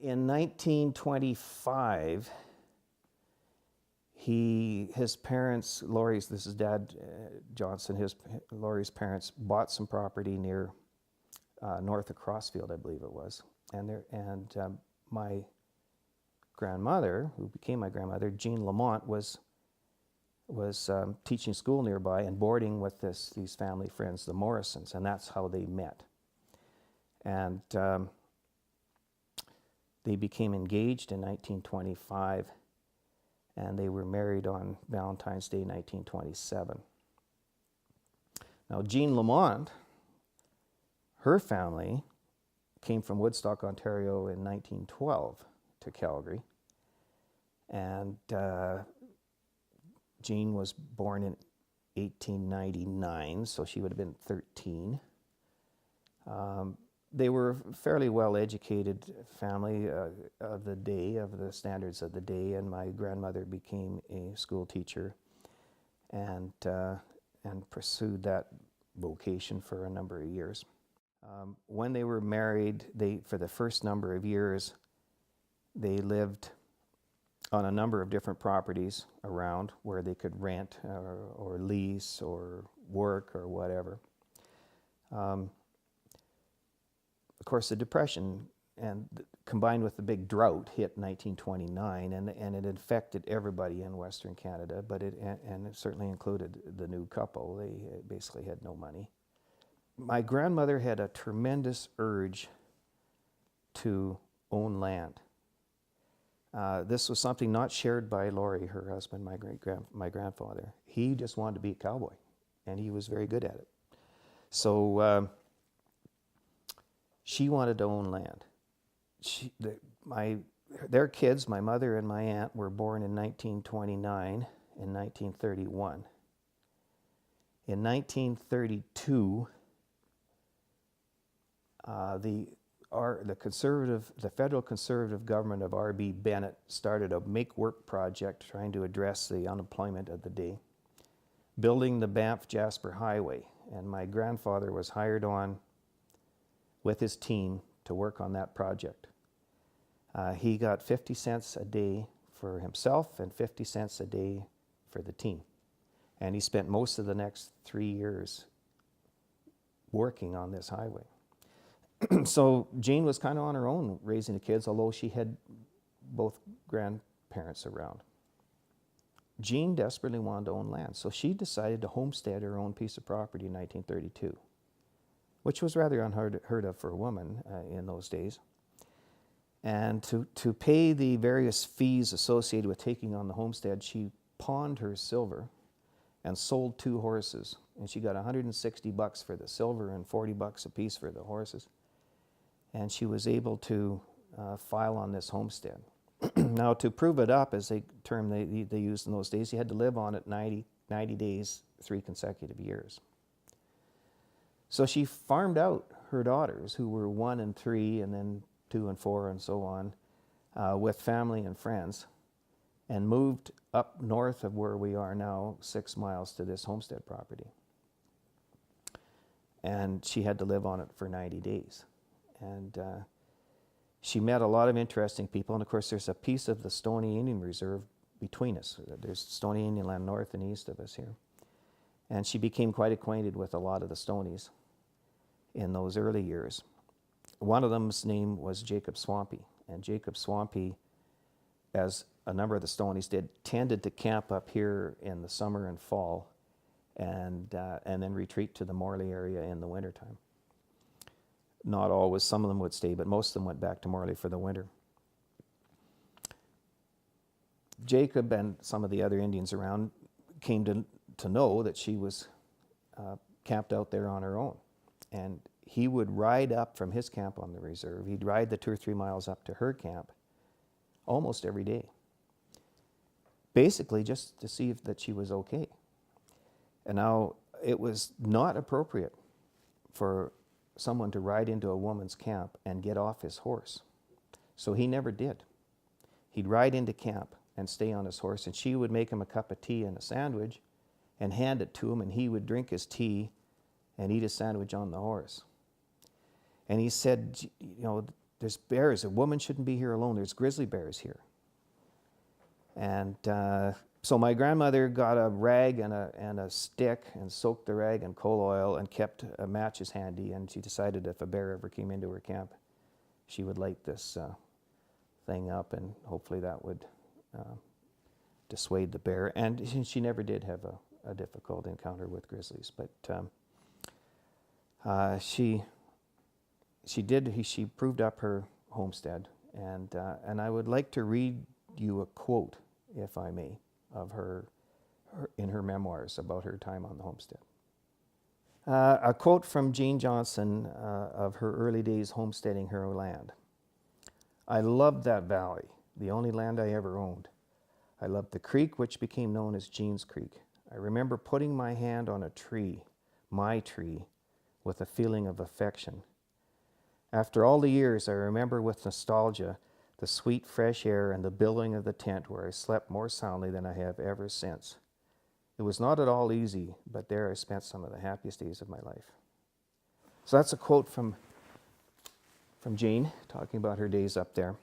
in 1925, his parents, Laurie's, this is Dad Johnson, Laurie's parents bought some property near north of Crossfield, I believe it was. And my grandmother, who became my grandmother, Jean Lamont, was teaching school nearby and boarding with these family friends, the Morrisons, and that's how they met. And they became engaged in 1925, and they were married on Valentine's Day, 1927. Now, Jean Lamont, her family came from Woodstock, Ontario in 1912 to Calgary, and Jean was born in 1899, so she would have been 13. They were a fairly well-educated family of the day, of the standards of the day, and my grandmother became a school teacher and pursued that vocation for a number of years. When they were married, for the first number of years, they lived on a number of different properties around where they could rent or lease or work or whatever. Of course, the Depression combined with the big drought hit 1929, and it affected everybody in Western Canada, but it certainly included the new couple. They basically had no money. My grandmother had a tremendous urge to own land. This was something not shared by Laurie, her husband, my grandfather. He just wanted to be a cowboy, and he was very good at it. So she wanted to own land. Their kids, my mother and my aunt, were born in 1929 and 1931. In 1932, the federal conservative government of R.B. Bennett started a Make Work project trying to address the unemployment of the day, building the Banff-Jasper Highway. And my grandfather was hired on with his team to work on that project. He got 50 cents a day for himself and 50 cents a day for the team. And he spent most of the next 3 years working on this highway. So Jean was kind of on her own raising the kids, although she had both grandparents around. Jean desperately wanted to own land, so she decided to homestead her own piece of property in 1932, which was rather unheard of for a woman in those days. And to pay the various fees associated with taking on the homestead, she pawned her silver and sold 2 horses. And she got $160 for the silver and $40 a piece for the horses. And she was able to file on this homestead. Now, to prove it up, as a term they used in those days, you had to live on it 90 days, 3 consecutive years. So she farmed out her daughters, who were 1 and 3, and then 2 and 4, and so on, with family and friends, and moved up north of where we are now, 6 miles to this homestead property. And she had to live on it for 90 days. And she met a lot of interesting people, and of course there's a piece of the Stoney Indian Reserve between us. There's Stoney Indian land north and east of us here. And she became quite acquainted with a lot of the Stonies in those early years. One of them's name was Jacob Swampy, and Jacob Swampy, as a number of the Stonies did, tended to camp up here in the summer and fall, and then retreat to the Morley area in the wintertime. Not always, some of them would stay, but most of them went back to Morley for the winter. Jacob and some of the other Indians around came to know that she was camped out there on her own. And he would ride up from his camp on the reserve. He'd ride the 2 or 3 miles up to her camp almost every day, basically just to see that she was okay. And now, it was not appropriate for someone to ride into a woman's camp and get off his horse. So he never did. He'd ride into camp and stay on his horse, and she would make him a cup of tea and a sandwich and hand it to him, and he would drink his tea and eat his sandwich on the horse. And he said, you know, there's bears. A woman shouldn't be here alone. There's grizzly bears here. And so my grandmother got a rag and a stick and soaked the rag in coal oil and kept matches handy. And she decided if a bear ever came into her camp, she would light this thing up, and hopefully that would dissuade the bear. And she never did have a difficult encounter with grizzlies, but she proved up her homestead, and I would like to read you a quote, if I may, of her in her memoirs about her time on the homestead. A quote from Jane Johnson of her early days homesteading her land. "I loved that valley, the only land I ever owned. I loved the creek, which became known as Jean's Creek. I remember putting my hand on a tree, my tree, with a feeling of affection. After all the years, I remember with nostalgia the sweet fresh air and the billowing of the tent where I slept more soundly than I have ever since. It was not at all easy, but there I spent some of the happiest days of my life." So that's a quote from Jane, talking about her days up there.